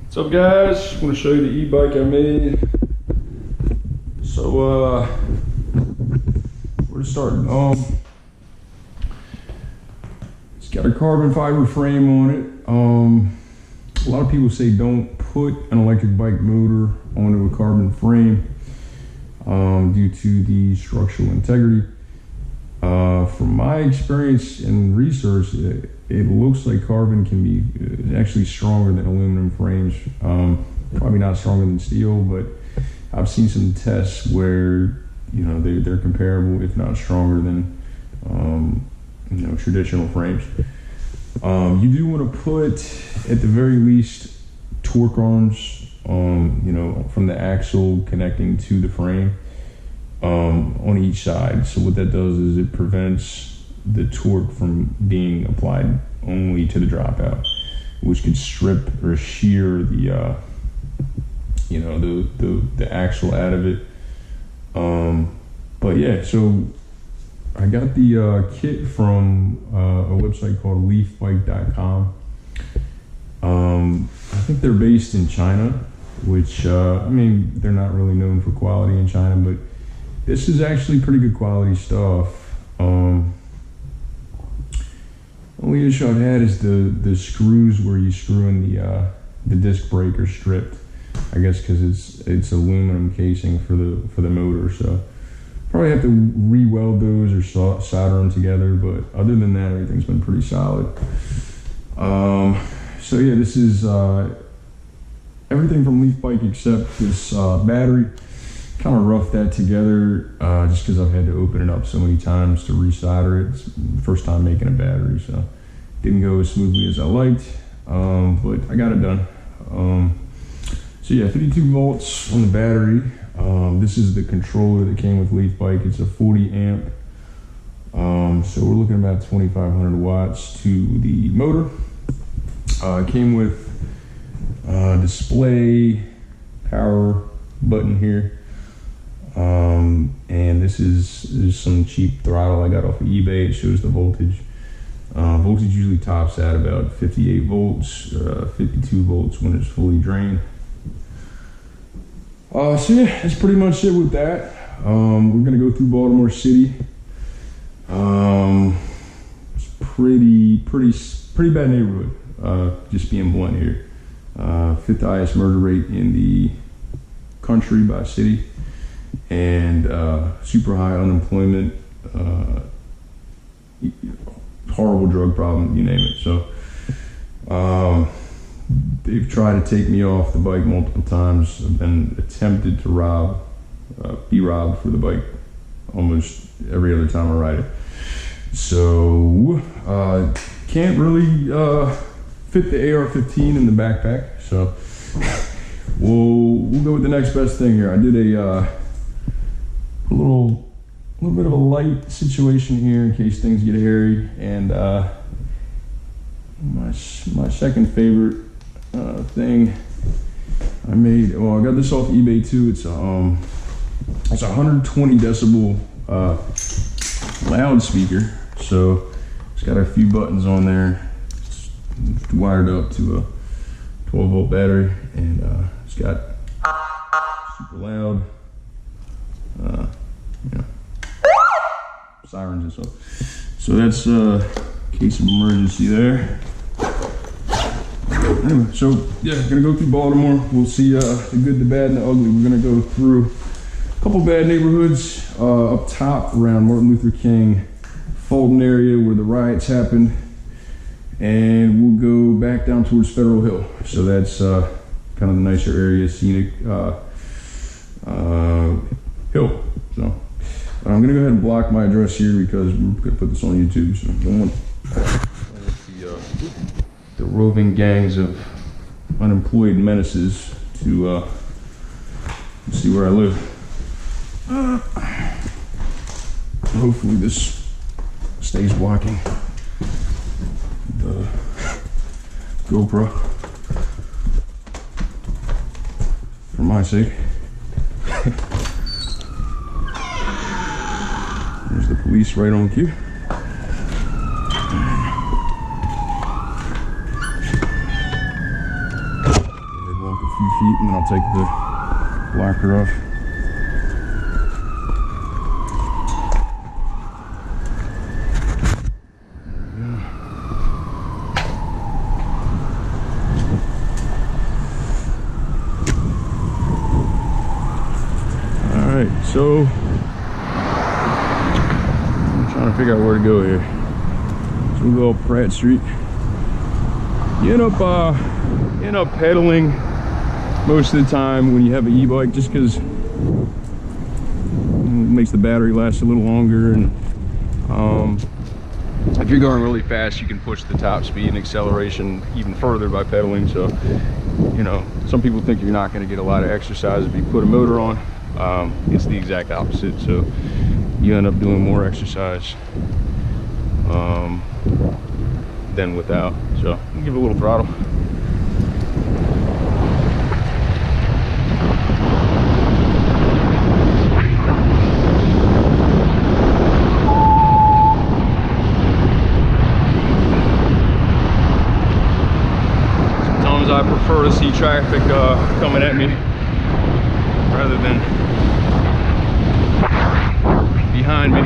What's up, guys? I'm going to show you the e-bike I made. So where to start? It's got a carbon fiber frame on it. A lot of people say don't put an electric bike motor onto a carbon frame due to the structural integrity. From my experience and research, it looks like carbon can be actually stronger than aluminum frames. Probably not stronger than steel, but I've seen some tests where they're comparable, if not stronger than traditional frames. You do want to put, at the very least, torque arms from the axle connecting to the frame on each side. So what that does is it prevents the torque from being applied only to the dropout, which could strip or shear the the axle out of it. But yeah, so I got the kit from a website called leafbike.com. I think they're based in China, which they're not really known for quality in China, but this is actually pretty good quality stuff. Only issue I've had is the screws where you screw in the disc brake are stripped. I guess because it's aluminum casing for the motor, so probably have to re-weld those or solder them together. But other than that, everything's been pretty solid. So yeah, this is everything from Leaf Bike except this battery. Kind of roughed that together just because I've had to open it up so many times to resolder it. It's the first time making a battery, so didn't go as smoothly as I liked, but I got it done. So yeah, 52 volts on the battery. This is the controller that came with Leaf Bike. It's a 40 amp. So we're looking at about 2,500 watts to the motor. It came with display power button here. And this is some cheap throttle I got off of eBay. It shows the voltage. Voltage usually tops at about 58 volts, 52 volts when it's fully drained. So yeah, that's pretty much it with that. We're gonna go through Baltimore City. It's pretty bad neighborhood. Just being blunt here. 5th highest murder rate in the country by city, and super high unemployment, horrible drug problem, you name it. So they've tried to take me off the bike multiple times. I've been attempted to be robbed for the bike almost every other time I ride it. So can't really fit the AR-15 in the backpack, so we'll go with the next best thing here. I did a little bit of a light situation here in case things get hairy, and my second favorite thing I made. Well, I got this off eBay too. It's a 120 decibel loudspeaker. So it's got a few buttons on there. It's wired up to a 12 volt battery, and it's got super loud sirens and stuff. So that's case of emergency there. Anyway, so yeah, gonna go through Baltimore. We'll see the good, the bad, and the ugly. We're gonna go through a couple bad neighborhoods up top around Martin Luther King, Fulton area where the riots happened, and we'll go back down towards Federal Hill. So that's kind of the nicer area, scenic hill. So I'm gonna go ahead and block my address here because we're gonna put this on YouTube. So I don't want the roving gangs of unemployed menaces to see where I live. Hopefully this stays blocking the GoPro for my sake. There's the police right on cue. few feet, and then I'll take the blocker off. Alright, so I'm trying to figure out where to go here. So we'll go up Pratt Street. You end up pedaling most of the time when you have an e-bike, just because it makes the battery last a little longer, and if you're going really fast, you can push the top speed and acceleration even further by pedaling. So, you know, some people think you're not going to get a lot of exercise if you put a motor on. It's the exact opposite. So you end up doing more exercise than without. So I'll give it a little throttle. Sometimes I prefer to see traffic coming at me rather than behind me.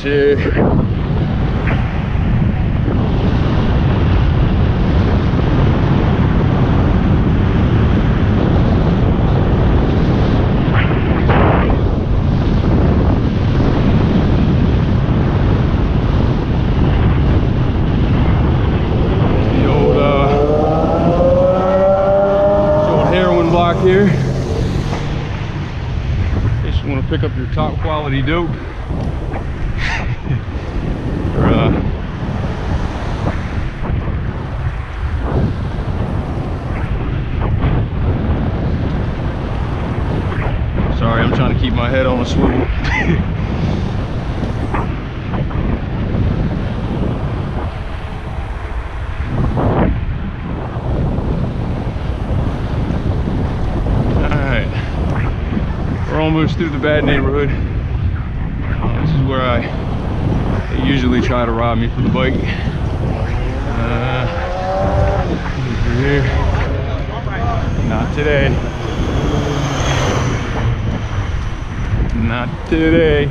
Here. The old heroin block here. In case you want to pick up your top quality dope. Sorry, I'm trying to keep my head on a swivel. Alright, we're almost through the bad neighborhood. This is where they usually try to rob me for the bike. Over here. Not today. Not today.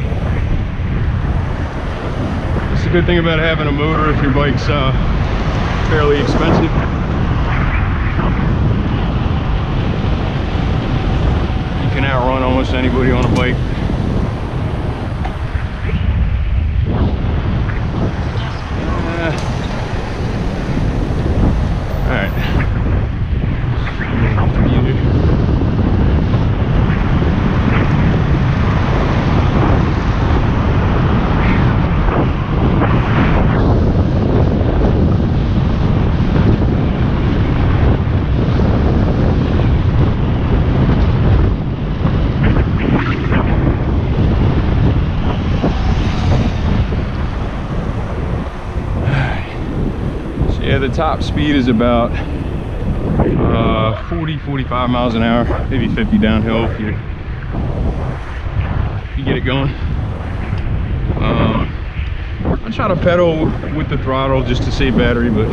It's a good thing about having a motor if your bike's fairly expensive. You can outrun almost anybody on a bike. Yeah, the top speed is about 40-45 miles an hour, maybe 50 downhill if you get it going. I try to pedal with the throttle just to save battery, but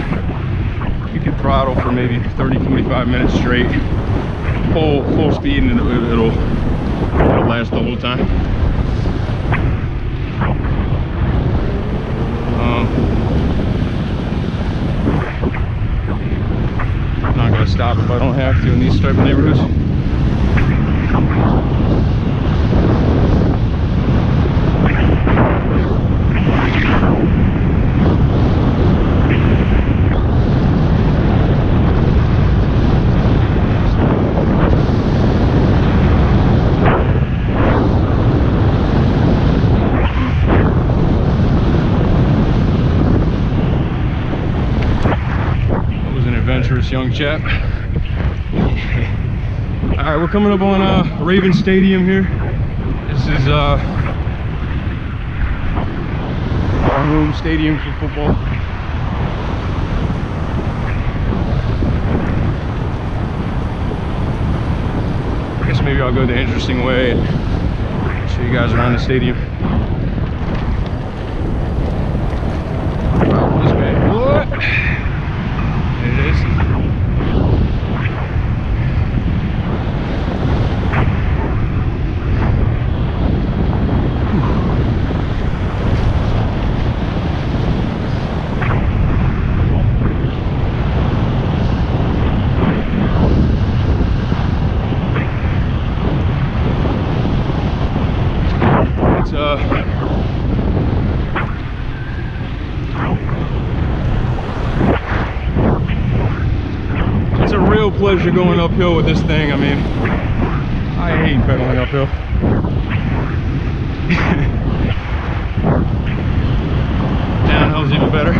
you can throttle for maybe 30-45 minutes straight full speed, and it'll last the whole time. I'm not gonna stop if I don't have to in these type of neighborhoods. Adventurous young chap. All right, we're coming up on Raven Stadium here. This is our home stadium for football. I guess maybe I'll go the interesting way and show you guys around the stadium. This way. What? It is. It's a real pleasure going uphill with this thing. I mean, I hate pedaling uphill. Downhill's even better.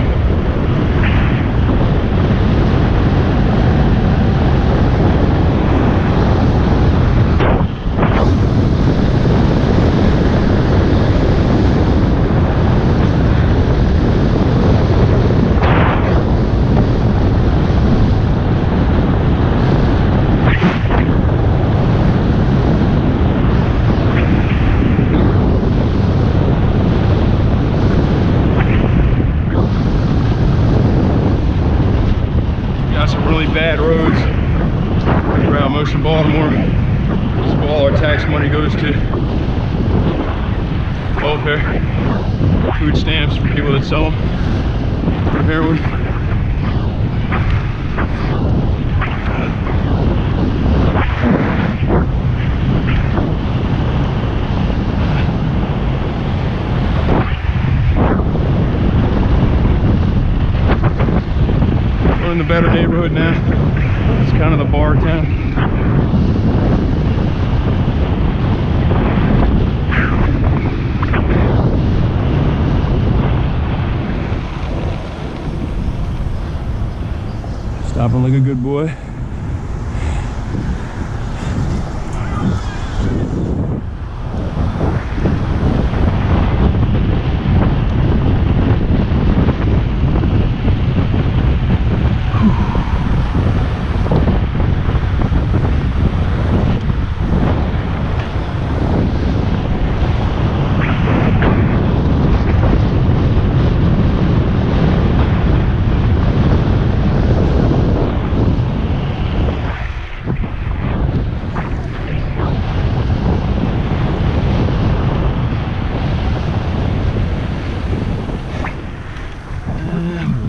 Bad roads around Motion Baltimore. This is all our tax money goes to. Welfare, food stamps for people that sell them for heroin. We're in the better neighborhood now. It's kind of the bar town. Stopping like a good boy.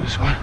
This one.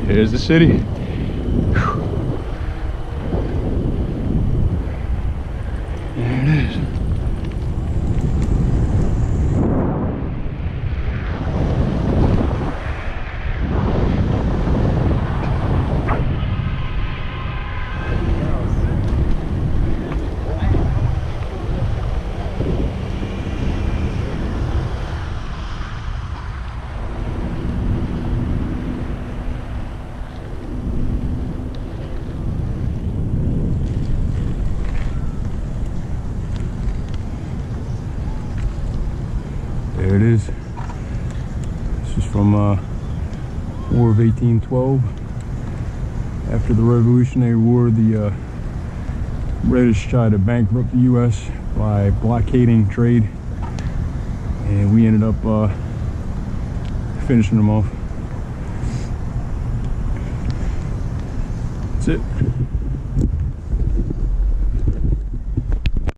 Here's the city. it is. This is from War of 1812. After the Revolutionary War, the British tried to bankrupt the U.S. by blockading trade, and we ended up finishing them off. That's it.